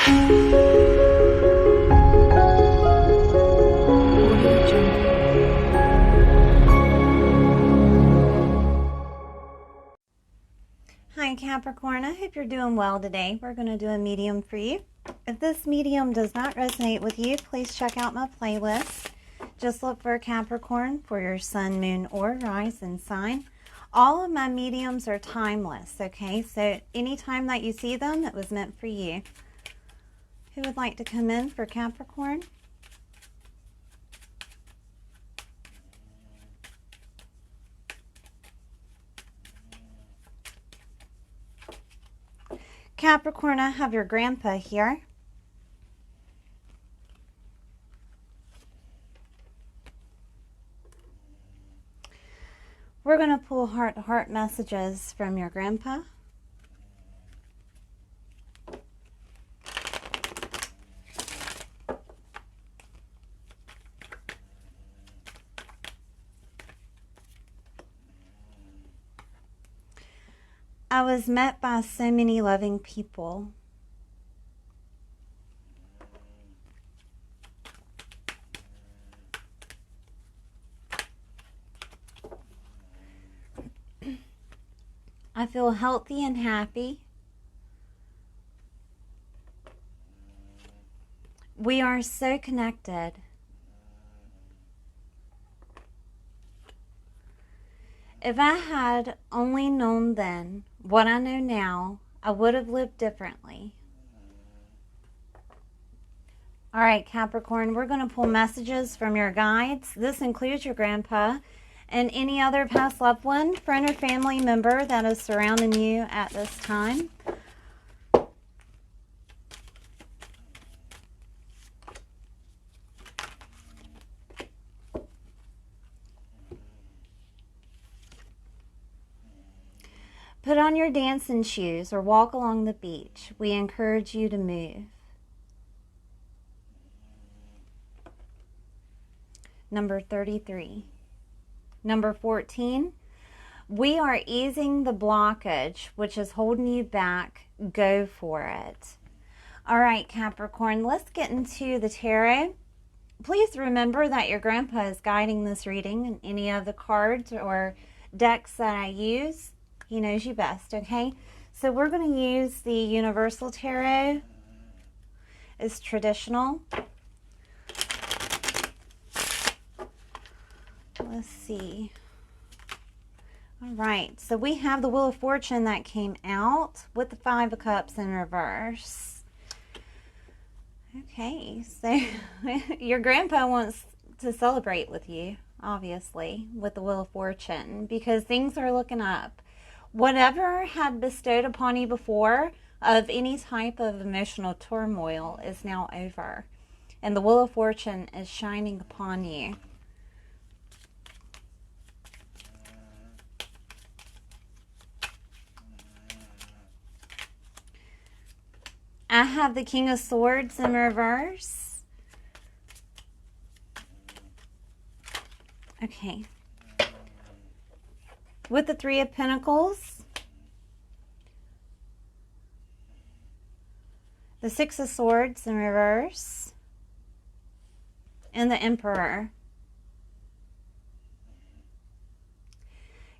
Hi Capricorn, I hope you're doing well today. We're going to do a medium for you. If this medium does not resonate with you, please check out my playlist. Just look for Capricorn for your sun, moon, or rising sign. All of my mediums are timeless, okay? So anytime that you see them, it was meant for you. Who would like to come in for Capricorn? Capricorn, I have your grandpa here. We're going to pull heart-to-heart messages from your grandpa. I was met by so many loving people. I feel healthy and happy. We are so connected. If I had only known then what I know now, I would have lived differently. All right, Capricorn, we're going to pull messages from your guides. This includes your grandpa and any other past loved one, friend, or family member that is surrounding you at this time. Put on your dancing shoes or walk along the beach. We encourage you to move. Number 33. Number 14. We are easing the blockage which is holding you back. Go for it. All right, Capricorn, let's get into the tarot. Please remember that your grandpa is guiding this reading, and any of the cards or decks that I use, he knows you best, okay? So we're going to use the Universal Tarot. It's traditional. Let's see. All right, so we have the Wheel of Fortune that came out with the Five of Cups in reverse. Okay, so your grandpa wants to celebrate with you, obviously, with the Wheel of Fortune, because things are looking up. Whatever had bestowed upon you before of any type of emotional turmoil is now over, and the Wheel of Fortune is shining upon you. I have the King of Swords in reverse. Okay. With the Three of Pentacles. The Six of Swords in reverse. And the Emperor.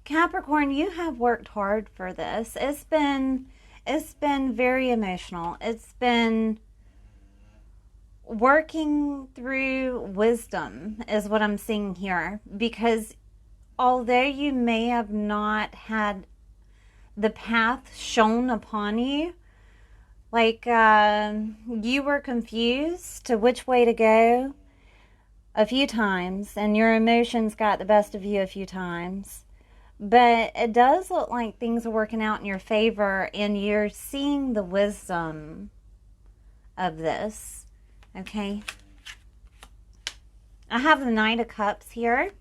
Capricorn, you have worked hard for this. It's been very emotional. It's been working through wisdom is what I'm seeing here, because although you may have not had the path shown upon you, like you were confused to which way to go a few times, and your emotions got the best of you a few times. But it does look like things are working out in your favor, and you're seeing the wisdom of this, okay? I have the Knight of Cups here.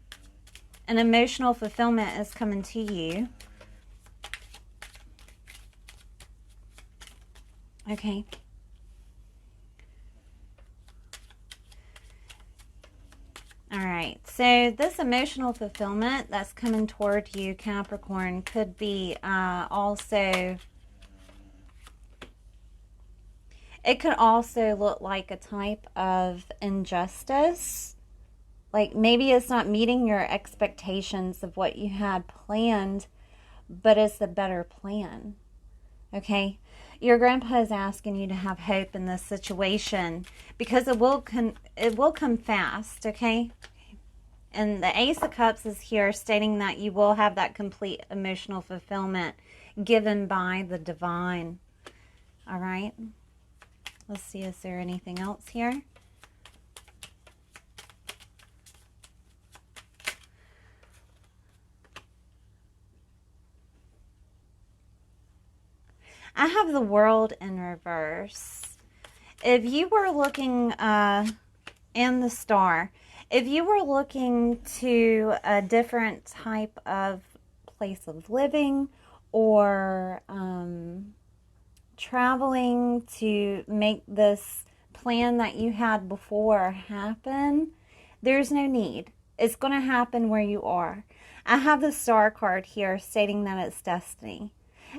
An emotional fulfillment is coming to you. Okay. All right, so this emotional fulfillment that's coming toward you, Capricorn, could be also, It could also look like a type of injustice. Like maybe it's not meeting your expectations of what you had planned, but it's the better plan. Okay? Your grandpa is asking you to have hope in this situation because it will come fast, okay? And the Ace of Cups is here stating that you will have that complete emotional fulfillment given by the divine. All right? Let's see, is there anything else here? I have the World in reverse. If you were looking, and the Star, if you were looking to a different type of place of living or traveling to make this plan that you had before happen, there's no need. It's going to happen where you are. I have the Star card here stating that it's destiny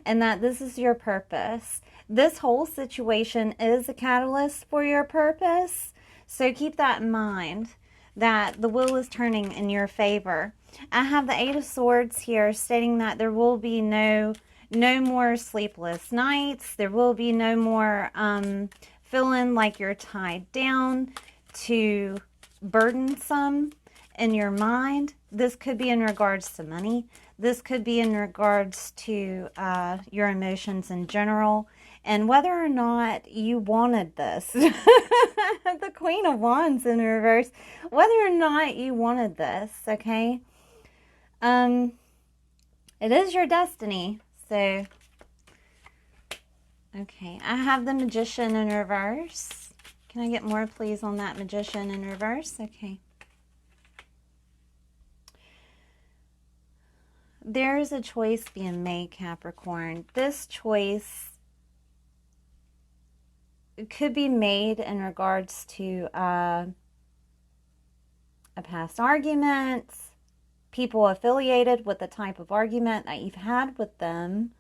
and that this is your purpose. This whole situation is a catalyst for your purpose. So keep that in mind, that the wheel is turning in your favor. I have the Eight of Swords here stating that there will be no more sleepless nights. There will be no more feeling like you're tied down to burdensome in your mind. This could be in regards to money. This could be in regards to your emotions in general and whether or not you wanted this. The Queen of Wands in reverse. Whether or not you wanted this, okay? It is your destiny. So, okay, I have the Magician in reverse. Can I get more, please, on that Magician in reverse? Okay. There is a choice being made, Capricorn. This choice could be made in regards to a past argument, people affiliated with the type of argument that you've had with them.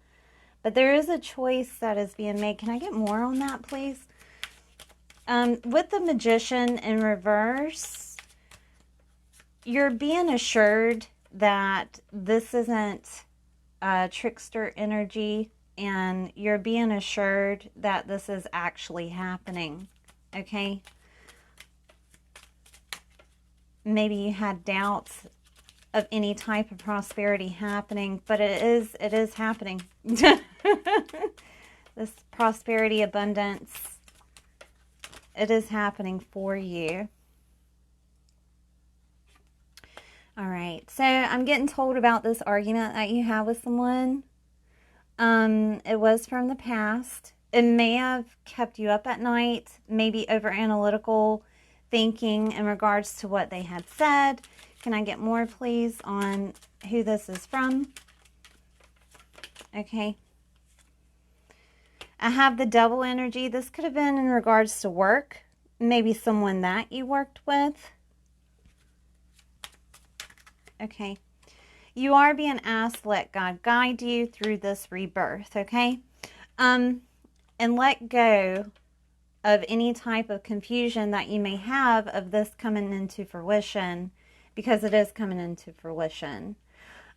But there is a choice that is being made. Can I get more on that, please? With the Magician in reverse, you're being assured that this isn't trickster energy, and you're being assured that this is actually happening, okay? Maybe you had doubts of any type of prosperity happening, but it is happening. This prosperity, abundance, it is happening for you. All right, so I'm getting told about this argument that you have with someone. It was from the past. It may have kept you up at night, maybe over analytical thinking in regards to what they had said. Can I get more, please, on who this is from? Okay. I have the Devil energy. This could have been in regards to work, maybe someone that you worked with. Okay. You are being asked to let God guide you through this rebirth, okay? And let go of any type of confusion that you may have of this coming into fruition, because it is coming into fruition.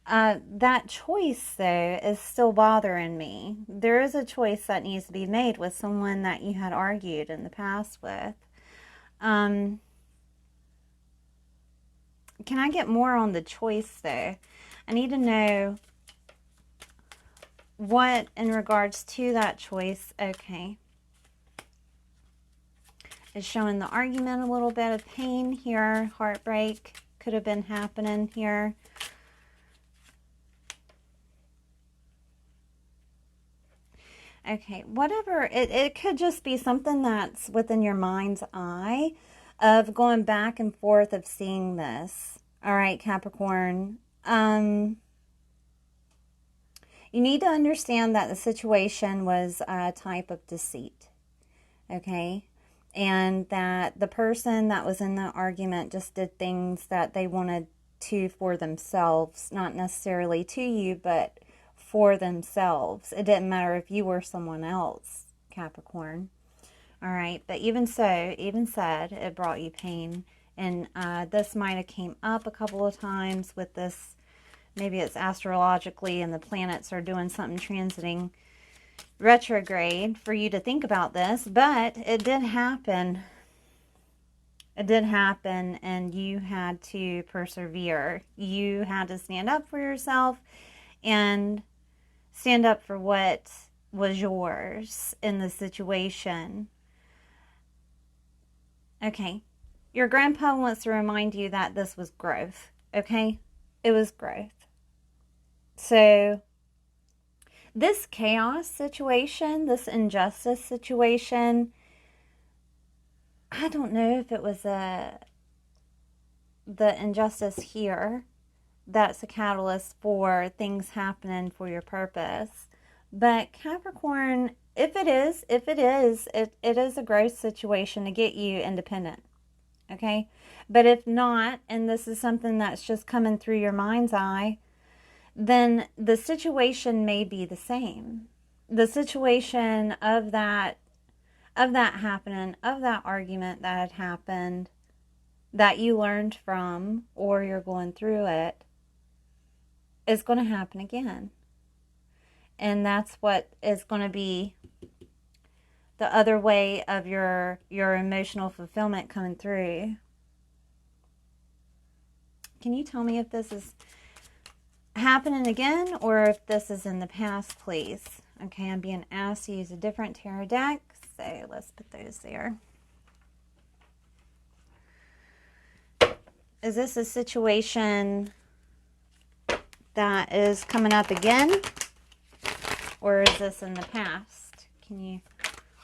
That choice, though, is still bothering me. There is a choice that needs to be made with someone that you had argued in the past with. Can I get more on the choice, though? I need to know what in regards to that choice. Okay. It's showing the argument, a little bit of pain here. Heartbreak could have been happening here. Okay, whatever. It could just be something that's within your mind's eye of going back and forth of seeing this. All right, Capricorn. You need to understand that the situation was a type of deceit, okay? And that the person that was in the argument just did things that they wanted to for themselves, not necessarily to you, but for themselves. It didn't matter if you were someone else, Capricorn. All right, but even so, even said, it brought you pain. And this might have came up a couple of times with this. Maybe it's astrologically and the planets are doing something transiting retrograde for you to think about this, but it did happen. It did happen, and you had to persevere. You had to stand up for yourself and stand up for what was yours in the situation. Okay, your grandpa wants to remind you that this was growth, okay? It was growth. So this chaos situation, this injustice situation, I don't know if it was the injustice here that's a catalyst for things happening for your purpose. But Capricorn, if it is a growth situation to get you independent. Okay? But if not, and this is something that's just coming through your mind's eye, then the situation may be the same. The situation of that happening, of that argument that had happened, that you learned from, or you're going through it, is going to happen again. And that's what is going to be the other way of your emotional fulfillment coming through. Can you tell me if this is happening again or if this is in the past, please? Okay, I'm being asked to use a different tarot deck, so let's put those there. Is this a situation that is coming up again, or is this in the past? Can you...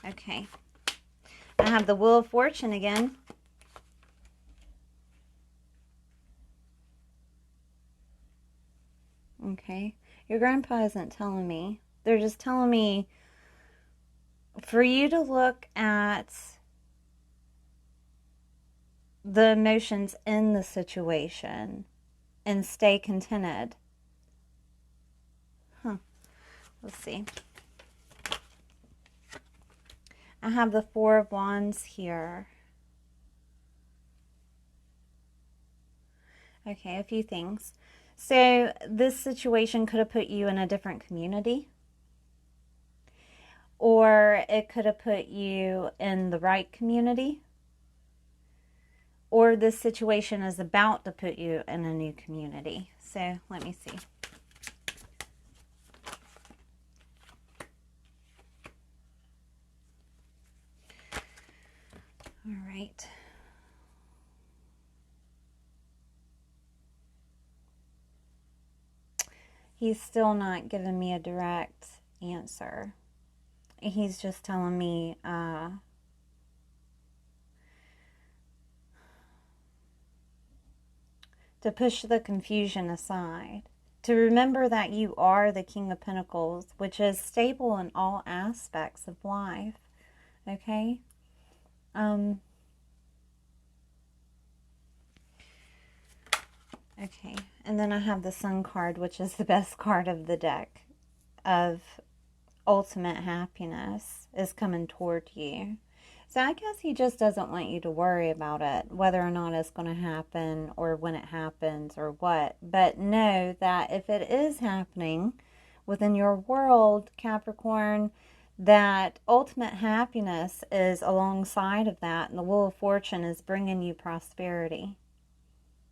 Okay. I have the Wheel of Fortune again. Okay. Your grandpa isn't telling me. They're just telling me for you to look at the emotions in the situation and stay contented. Let's see. I have the Four of Wands here. Okay, a few things. So this situation could have put you in a different community, or it could have put you in the right community, or this situation is about to put you in a new community. So let me see. All right. He's still not giving me a direct answer. He's just telling me to push the confusion aside. To remember that you are the King of Pentacles, which is stable in all aspects of life. Okay? Okay, and then I have the Sun card, which is the best card of the deck, of ultimate happiness is coming toward you. So I guess he just doesn't want you to worry about it, whether or not it's going to happen or when it happens or what. But know that if it is happening within your world, Capricorn, that ultimate happiness is alongside of that, and the Wheel of Fortune is bringing you prosperity.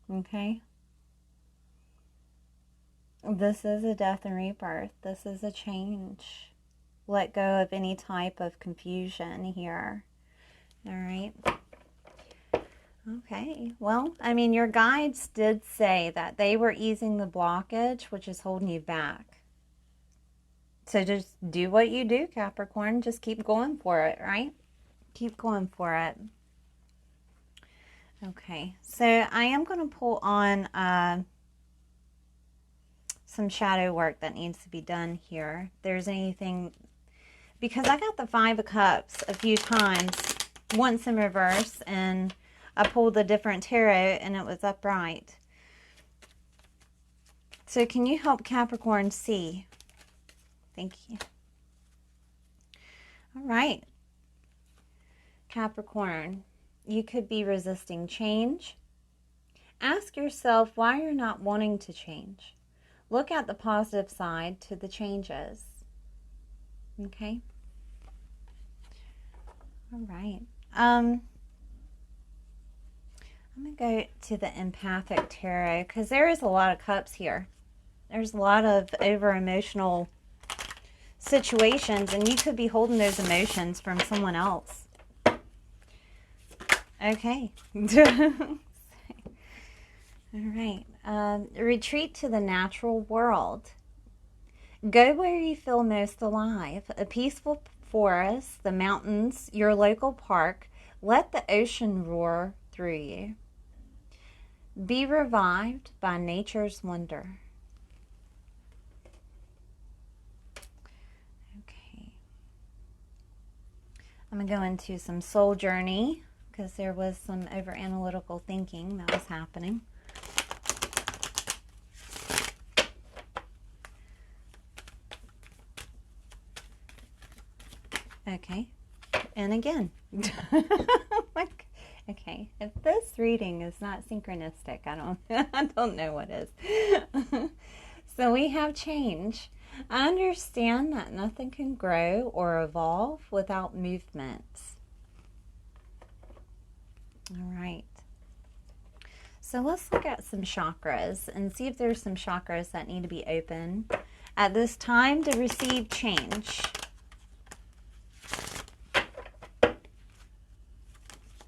Okay? This is a death and rebirth. This is a change. Let go of any type of confusion here. All right. Okay. Well, I mean, your guides did say that they were easing the blockage, which is holding you back. So just do what you do, Capricorn. Just keep going for it, right? Keep going for it. Okay. So I am going to pull on some shadow work that needs to be done here. If there's anything, because I got the Five of Cups a few times, once in reverse, and I pulled a different tarot and it was upright. So can you help Capricorn see? Thank you. All right. Capricorn, you could be resisting change. Ask yourself why you're not wanting to change. Look at the positive side to the changes. Okay? All right. I'm going to go to the empathic tarot because there is a lot of cups here. There's a lot of over-emotional situations, and you could be holding those emotions from someone else. Okay. All right. Retreat to the natural world. Go where you feel most alive. A peaceful forest, the mountains, your local park. Let the ocean roar through you. Be revived by nature's wonder. Okay. I'm going to go into some soul journey because there was some over-analytical thinking that was happening. Okay, and again. Okay, if this reading is not synchronistic, I don't know what is. So we have change. I understand that nothing can grow or evolve without movement. All right. So let's look at some chakras and see if there's some chakras that need to be open at this time to receive change.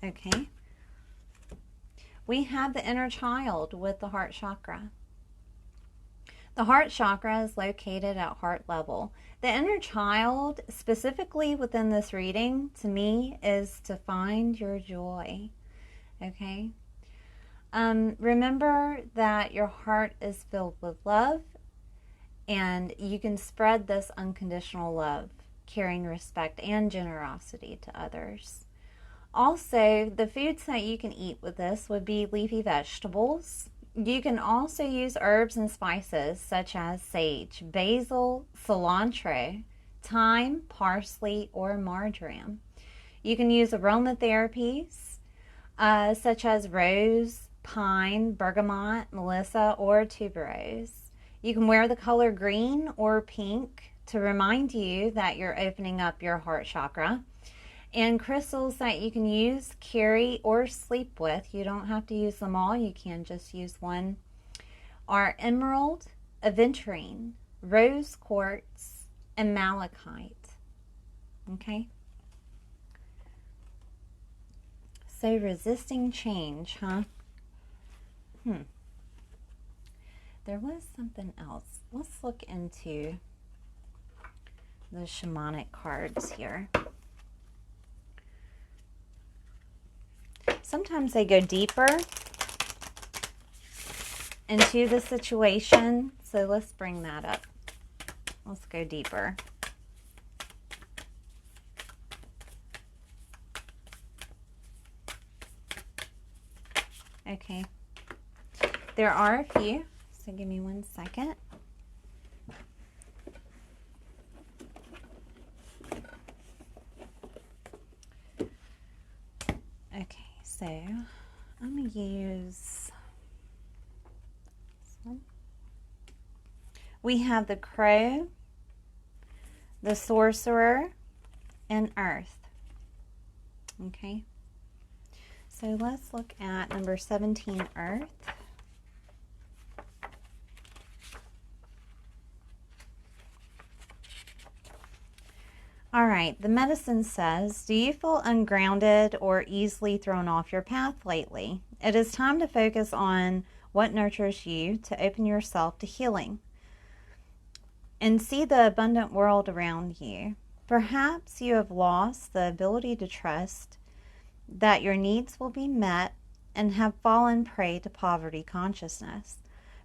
Okay. We have the inner child with the heart chakra. The heart chakra is located at heart level. The inner child, specifically within this reading, to me, is to find your joy. Okay? Remember that your heart is filled with love, and you can spread this unconditional love, caring, respect, and generosity to others. Also, the foods that you can eat with this would be leafy vegetables. You can also use herbs and spices such as sage, basil, cilantro, thyme, parsley, or marjoram. You can use aromatherapies such as rose, pine, bergamot, melissa, or tuberose. You can wear the color green or pink to remind you that you're opening up your heart chakra. And crystals that you can use, carry, or sleep with, you don't have to use them all, you can just use one, are emerald, aventurine, rose quartz, and malachite. Okay? So resisting change, huh? There was something else. Let's look into the shamanic cards here. Sometimes they go deeper into the situation. So let's bring that up. Let's go deeper. Okay. There are a few. So give me 1 second. Okay. So I'm going to use this one. We have the Crow, the Sorcerer, and Earth. Okay. So let's look at number 17, Earth. All right, the medicine says, do you feel ungrounded or easily thrown off your path lately? It is time to focus on what nurtures you to open yourself to healing and see the abundant world around you. Perhaps you have lost the ability to trust that your needs will be met and have fallen prey to poverty consciousness.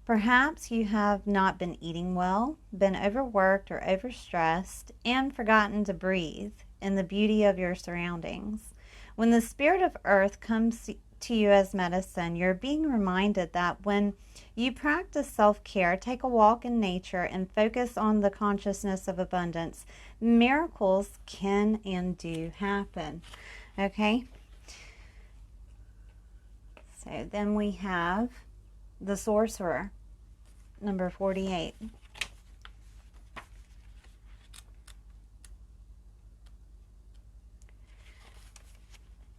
Perhaps you have not been eating well, been overworked or overstressed, and forgotten to breathe in the beauty of your surroundings. When the spirit of earth comes to you as medicine, you're being reminded that when you practice self-care, take a walk in nature, and focus on the consciousness of abundance, miracles can and do happen. Okay. So then we have the Sorcerer, number 48.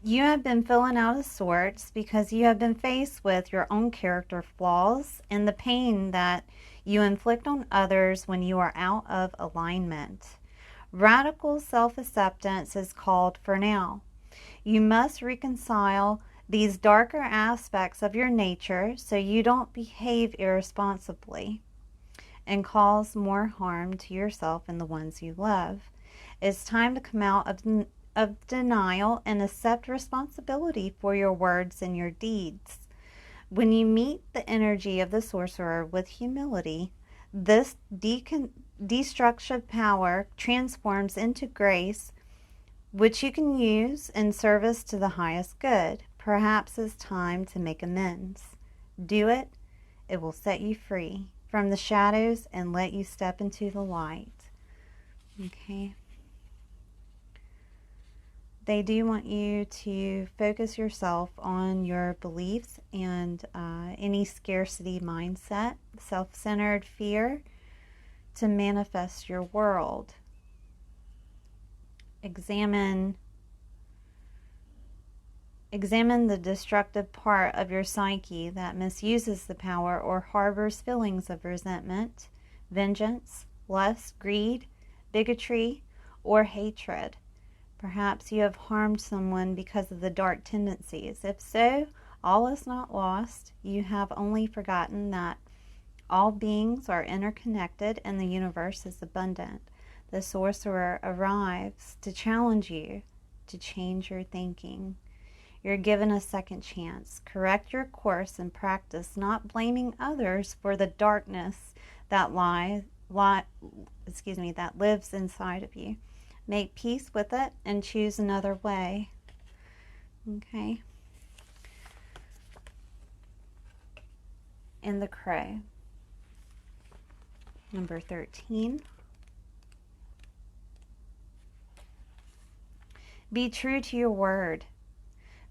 You have been feeling out of sorts because you have been faced with your own character flaws and the pain that you inflict on others when you are out of alignment. Radical self-acceptance is called for now. You must reconcile these darker aspects of your nature so you don't behave irresponsibly and cause more harm to yourself and the ones you love. It's time to come out of denial and accept responsibility for your words and your deeds. When you meet the energy of the Sorcerer with humility, this destructive power transforms into grace, which you can use in service to the highest good. Perhaps it's time to make amends. Do it. It will set you free from the shadows and let you step into the light. Okay. They do want you to focus yourself on your beliefs and any scarcity mindset, self-centered fear, to manifest your world. Examine the destructive part of your psyche that misuses the power or harbors feelings of resentment, vengeance, lust, greed, bigotry, or hatred. Perhaps you have harmed someone because of the dark tendencies. If so, all is not lost. You have only forgotten that all beings are interconnected and the universe is abundant. The Sorcerer arrives to challenge you to change your thinking. You're given a second chance. Correct your course and practice not blaming others for the darkness that that lives inside of you. Make peace with it and choose another way. Okay. And the Crow, number 13. Be true to your word.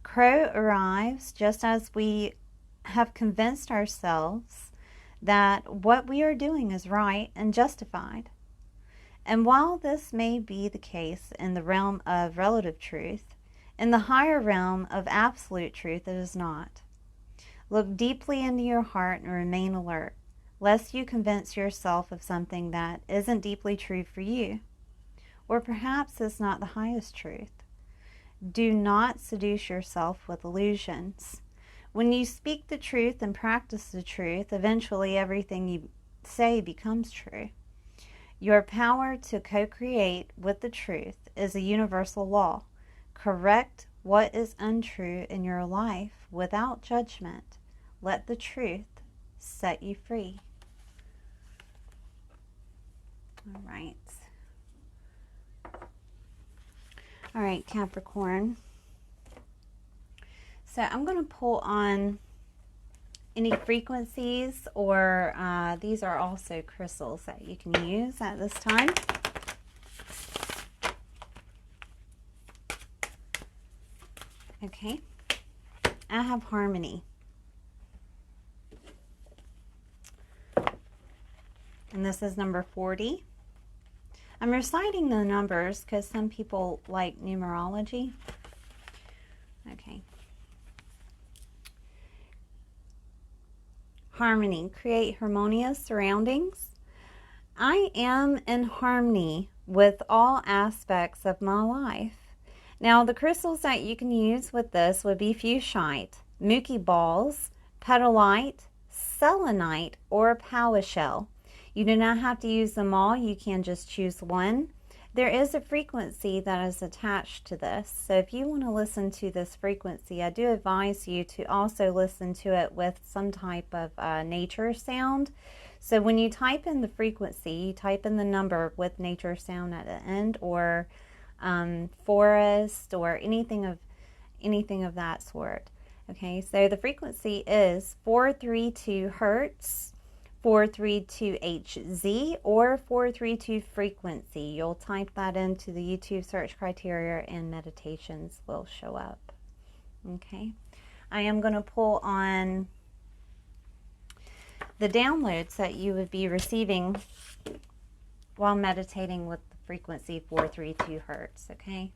Crow arrives just as we have convinced ourselves that what we are doing is right and justified. And while this may be the case in the realm of relative truth, in the higher realm of absolute truth it is not. Look deeply into your heart and remain alert, lest you convince yourself of something that isn't deeply true for you, or perhaps is not the highest truth. Do not seduce yourself with illusions. When you speak the truth and practice the truth, eventually everything you say becomes true. Your power to co-create with the truth is a universal law. Correct what is untrue in your life without judgment. Let the truth set you free. All right. All right, Capricorn. So I'm going to pull on any frequencies, or these are also crystals that you can use at this time. Okay. I have harmony. And this is number 40. I'm reciting the numbers because some people like numerology. Okay. Harmony. Create harmonious surroundings. I am in harmony with all aspects of my life. Now, the crystals that you can use with this would be fuchsite, mookie balls, petalite, selenite, or power shell. You do not have to use them all. You can just choose one. There is a frequency that is attached to this. So if you want to listen to this frequency, I do advise you to also listen to it with some type of nature sound. So when you type in the frequency, you type in the number with nature sound at the end, or forest, or anything of that sort. Okay, so the frequency is 432 hertz, 432HZ or 432 frequency. You'll type that into the YouTube search criteria and meditations will show up. Okay. I am going to pull on the downloads that you would be receiving while meditating with the frequency 432 hertz. Okay.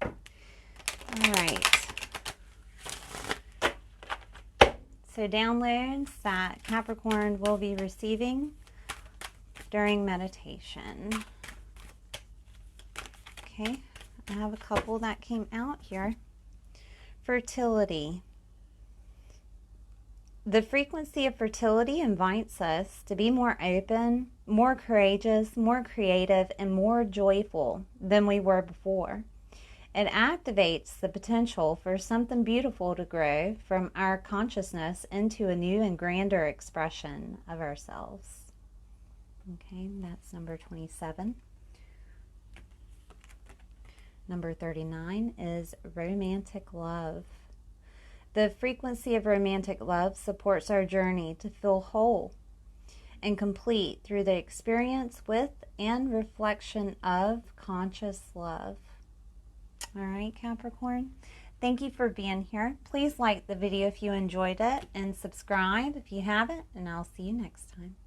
All right. So downloads that Capricorn will be receiving during meditation. Okay, I have a couple that came out here. Fertility. The frequency of fertility invites us to be more open, more courageous, more creative, and more joyful than we were before. It activates the potential for something beautiful to grow from our consciousness into a new and grander expression of ourselves. Okay, that's number 27. Number 39 is romantic love. The frequency of romantic love supports our journey to feel whole and complete through the experience with and reflection of conscious love. All right, Capricorn, thank you for being here. Please like the video if you enjoyed it and subscribe if you haven't, and I'll see you next time.